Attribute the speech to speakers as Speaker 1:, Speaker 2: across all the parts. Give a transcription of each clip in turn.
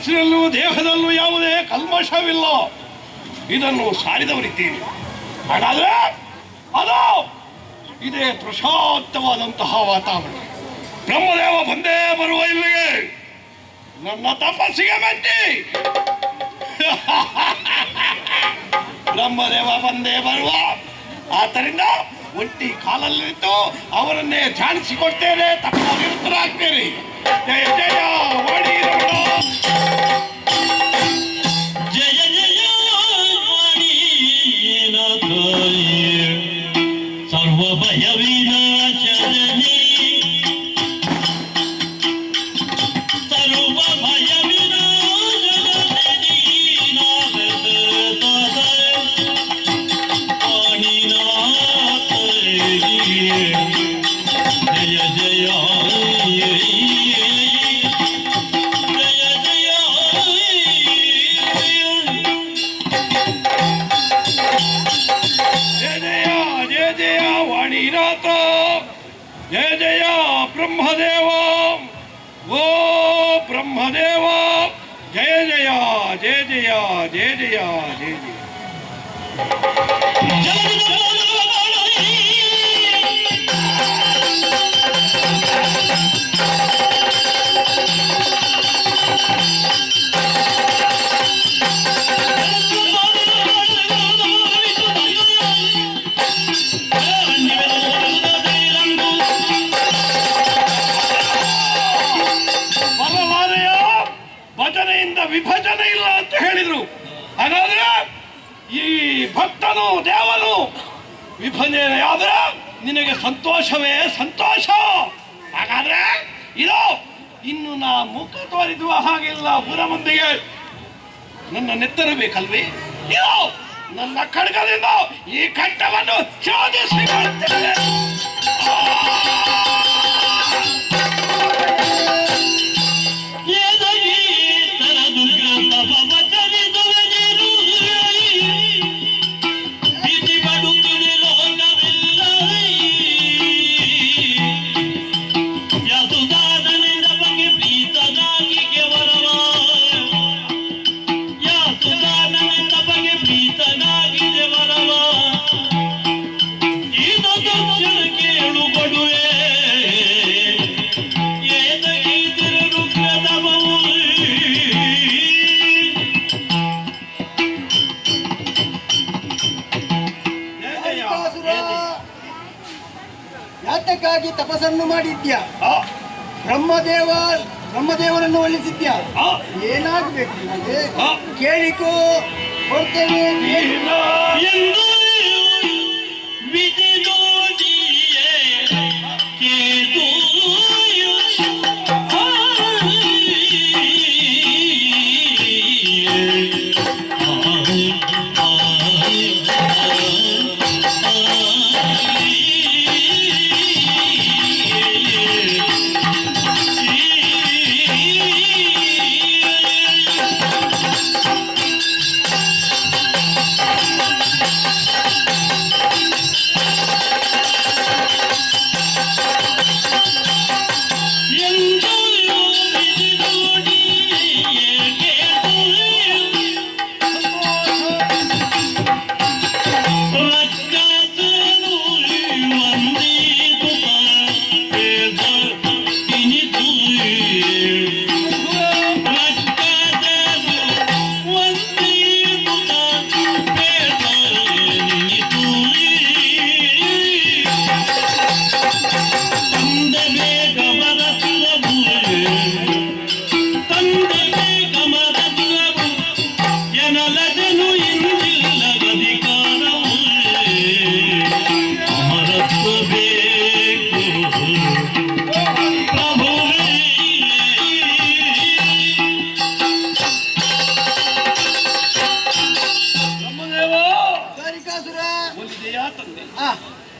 Speaker 1: ಮನಸ್ಸಿನಲ್ಲೂ ದೇಹದಲ್ಲೂ ಯಾವುದೇ ಕಲ್ಮಶವಿಲ್ಲ. ಇದನ್ನು ಸಾರಿದವರಿದ್ದೀರಿ. ಹಾಗಾದ್ರೆ ಅದು ಇದೇ ಪ್ರಶಾಂತವಾದಂತಹ ವಾತಾವರಣ. ಬ್ರಹ್ಮದೇವ ಬಂದೇ ಬರುವ ಇಲ್ಲಿಗೆ ನನ್ನ ತಪಸ್ಸಿಗೆ ಮೆಚ್ಚಿ ಬ್ರಹ್ಮದೇವ ಬಂದೇ ಬರುವ. ಆದ್ದರಿಂದ ಒಟ್ಟಿ ಕಾಲಲ್ಲಿಟ್ಟು ಅವರನ್ನೇ ಧ್ಯಾನಿಸಿಕೊಡ್ತೇನೆ. ತಪ್ಪುತ್ತರಾಗ್ತೇನೆ. ಜಯ ಜಯ ವಾಣಿ ರಮಣ.
Speaker 2: ಜಯ ಜಯ ವಾಣಿನಾಥ ಸರ್ವ ಭಯ ವಿನಾಶನೇ. ಸರ್ವ ಭಯ ವಿನಾಶನೇ ವಾಣಿನಾಥ. ಜಯ ಜಯ
Speaker 1: ಜಯ ಜಯ ಬ್ರಹ್ಮದೇವ. ಓ ಬ್ರಹ್ಮದೇವ ಜಯ ಜಯ ಜಯ ಜಯ ಜಯ ಜಯ ಜಯ ಜಯ. ಭಜನೆಯಿಂದ ವಿಭಜನೆ ಇಲ್ಲ ಅಂತ ಹೇಳಿದ್ರು. ಹಾಗಾದ್ರೆ ಈ ಭಕ್ತನು ದೇವನು ವಿಭಜನೆ ಆದ್ರೆ ನಿನಗೆ ಸಂತೋಷವೇ ಸಂತೋಷ. ಹಾಗಾದ್ರೆ ಇದು ಇನ್ನು ನಾ ಮುಖ ತೋರಿಸುವ ಹಾಗಿಲ್ಲ. ಪುರ ಮಂದಿಗೆ ನನ್ನ ನೆತ್ತರ ಬೇಕಲ್ವೇ? ಇದು ನನ್ನ ಖಡ್ಗದಿಂದ ಈ ಕಂಠವನ್ನು ಛೇದಿಸಿಕೊಳ್ಳುತ್ತೇನೆ.
Speaker 3: ಯಾತಕ್ಕಾಗಿ ತಪಸ್ಸನ್ನು ಮಾಡಿದ್ಯಾ? ಬ್ರಹ್ಮದೇವನನ್ನು ಒಲಿಸಿದ್ಯಾ? ಏನಾಗಬೇಕು ನಿಮಗೆ? ಕೇಳಿಕೋ, ಕೊಡ್ತೇನೆ.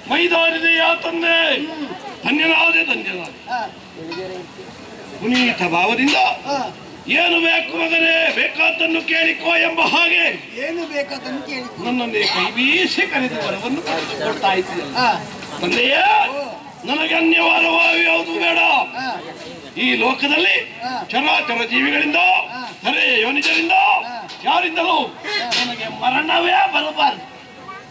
Speaker 3: ಮೈದಾರಿದೆಯಾ ತಂದೆ? ಧನ್ಯನಾದೆ ಧನ್ಯನಾದೆ. ಪುನೀತ ಭಾವದಿಂದ ಏನು ಬೇಕು ಮಗನೇ, ಬೇಕಾದ್ದನ್ನು ಕೇಳಿಕೋ ಎಂಬ ಹಾಗೆ ಏನು ಬೇಕಾದನ್ನು ಕೇಳಿ
Speaker 1: ನನ್ನನ್ನೇ ಕೈ ಬೀಸಿ ಕರೆದು ವರವನ್ನು ಕೊಡ್ತಾ ಇದ್ದೀಯ ತಂದೆಯೇ. ನನಗೆ ಅನ್ಯವಾದವಾಗಿ ಯಾವುದು ಬೇಡ. ಈ ಲೋಕದಲ್ಲಿ ಚರಾಚರ ಜೀವಿಗಳಿಂದ ಅರೆ ಯೋನಿಜರಿಂದ ಯಾರಿಂದಲೂ ನನಗೆ ಮರಣವೇ ಬರಬಾರದು.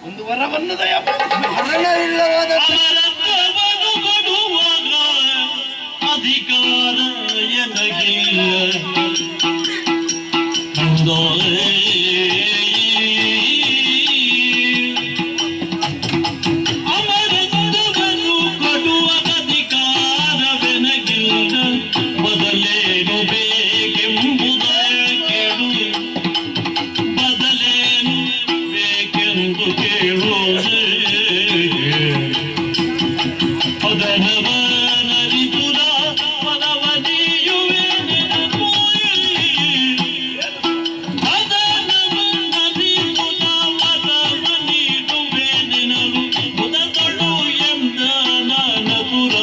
Speaker 1: ಒಂದು ವರವನ್ನು ದಯಪಾಲಿಸಬೇಕು.
Speaker 3: ಮರಣವಿಲ್ಲವಾದ
Speaker 2: ಅಮರತ್ವವನ್ನು ಕೊಡುವಾಗ ಅಧಿಕಾರ ಎನಗಿಲ್ಲ. ಅಮರತ್ವವನ್ನು ಕೊಡುವ ಅಧಿಕಾರವೆನಗಿಲ್ಲ. ಬದಲೇನು ಬೇಕೆಂಬುದ ಕೇಳು, ಬದಲೇನು ಬೇಕೆಂದು ಕೇಳೋದೆ. ಅದನವನರಿತುರ ಪದವದಿಯುವೆ ನೆನಪು. ಅದನವನರಿತುರ ಪದವದಿಯುವೆ ನೆನಲು. ಮುದತಳು ಎಂದ ನನಪುರ.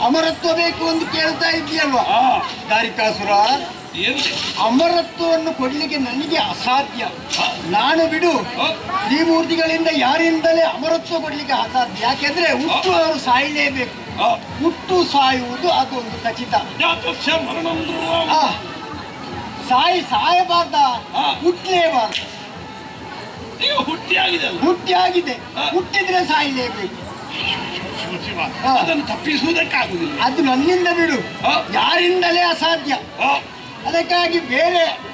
Speaker 3: ಅಮರತ್ವ ಬೇಕು ಅಂತ ಕೇಳ್ತಾ ಇದೆಯಲ್ವಾ ದಾರಿಕಾಸುರ?
Speaker 1: ಏನು
Speaker 3: ಅಮರತ್ವವನ್ನು ಕೊಡ್ಲಿಕ್ಕೆ ನನಗೆ ಅಸಾಧ್ಯ. ನಾನು ಬಿಡು, ತ್ರಿಮೂರ್ತಿಗಳಿಂದ ಯಾರಿಂದಲೇ ಅಮರತ್ವ ಕೊಡ್ಲಿಕ್ಕೆ ಅಸಾಧ್ಯ. ಯಾಕೆಂದ್ರೆ ಹುಟ್ಟುವವರು ಸಾಯಲೇಬೇಕು. ಹುಟ್ಟು ಸಾಯುವುದು ಅದೊಂದು ಖಚಿತ.
Speaker 1: ಜಾತಸ್ಯ ಮರಣಂ ಧ್ರುವ.
Speaker 3: ಆ, ಸಾಯಬಾರ್ದ, ಹುಟ್ಟಲೇಬಾರ್ದು.
Speaker 1: ಈಗ ಹುಟ್ಟಿಯಾಗಿದೆ.
Speaker 3: ಹುಟ್ಟಿಯಾಗಿದೆ, ಹುಟ್ಟಿದ್ರೆ ಸಾಯಲೇಬೇಕು.
Speaker 1: ಶಿವ, ಅದನ್ನು ತಪ್ಪಿಸುವುದಕ್ಕಾಗುವುದಿಲ್ಲ.
Speaker 3: ಅದು ನನ್ನಿಂದ ಬಿಡು, ಯಾರಿಂದಲೇ ಅಸಾಧ್ಯ. ಅದಕ್ಕಾಗಿ ಬೇರೆ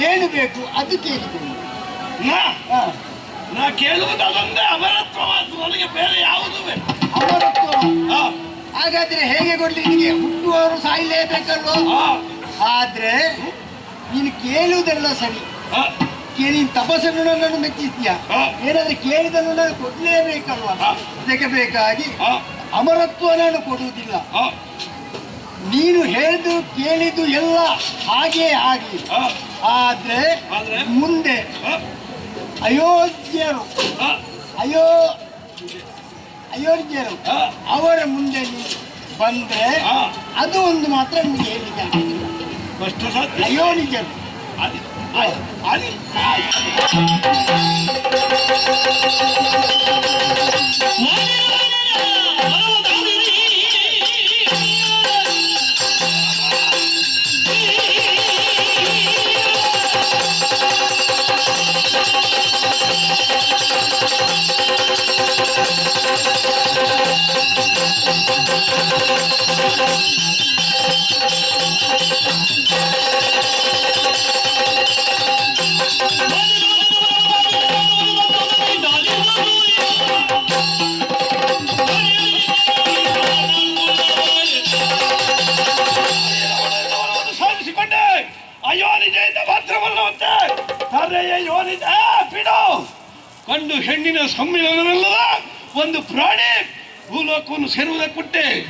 Speaker 3: ಏನು ಬೇಕು ಅದು ಕೇಳಿದ್ದೇನೆ.
Speaker 1: ನಾ ಕೇಳುವುದು ಅದೊಂದೇ, ಅಮರತ್ವವಾದ. ನನಗೆ ಬೇರೆ ಯಾವುದು ಬೇಕು?
Speaker 3: ಅಮರತ್ವ. ಹಾಗಾದ್ರೆ ಹೇಗೆ ಕೊಡ್ಲಿ ನಿನಗೆ? ಹುಟ್ಟುವವರು ಸಾಯಲೇಬೇಕಲ್ವ? ಆದ್ರೆ ನೀನು ಕೇಳುವುದೆಲ್ಲ ಸರಿ. ಕೇಳಿ ತಪಸ್ಸನ್ನು ನನ್ನನ್ನು ಮೆಚ್ಚಿಸ್ತೀಯ. ಏನಾದ್ರೆ ಕೇಳಿದನ್ನು ನಾನು ಕೊಡ್ಲೇಬೇಕಲ್ವ? ಅದಕ್ಕೆ ಬೇಕಾಗಿ ಅಮರತ್ವ ನಾನು ಕೊಡುವುದಿಲ್ಲ. ನೀನು ಹೇಳಿದ್ದು ಕೇಳಿದ್ದು ಎಲ್ಲ ಹಾಗೇ ಆಗಲಿ. ಆದ್ರೆ ಮುಂದೆ ಅಯೋಧ್ಯರು ಅವರ ಮುಂದೆ ನೀನು ಬಂದ್ರೆ ಅದು ಒಂದು ಮಾತ್ರ ನಿಮಗೆ ಹೇಳಿದ್ದೆ. ಅಯೋನಿಜರು
Speaker 1: ಸಾಧಿಸಿಕೊಂಡೆ. ಅಯೋನಿಜೆಯಿಂದ ಮಾತ್ರವಲ್ಲವಂತೆ ಯೋನಿಜ ಬಿಡು. ಗಂಡು ಹೆಣ್ಣಿನ ಸಮ್ಮಿಲನವಿಲ್ಲದ ಒಂದು ಪ್ರಾಣಿ ಭೂಲೋಕವನ್ನು ಸೇರುವುದಕ್ಕೆ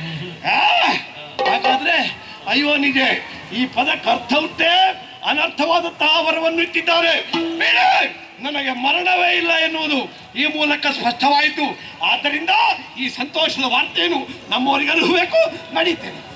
Speaker 1: ಹಾಗಾದ್ರೆ ಅಯೋನಿಜೆ ಈ ಪದಕ್ಕೆ ಅರ್ಥ ಉಂಟೆ. ಅನರ್ಥವಾದಂತಹ ವರವನ್ನು ಇಟ್ಟಿದ್ದಾರೆ. ಬೇರೆ ನನಗೆ ಮರಣವೇ ಇಲ್ಲ ಎನ್ನುವುದು ಈ ಮೂಲಕ ಸ್ಪಷ್ಟವಾಯಿತು. ಆದ್ದರಿಂದ ಈ ಸಂತೋಷದ ವಾರ್ತೆಯನ್ನು ನಮ್ಮವರಿಗೆಲ್ಲೂ ಬೇಕು. ನಡೀತೇನೆ.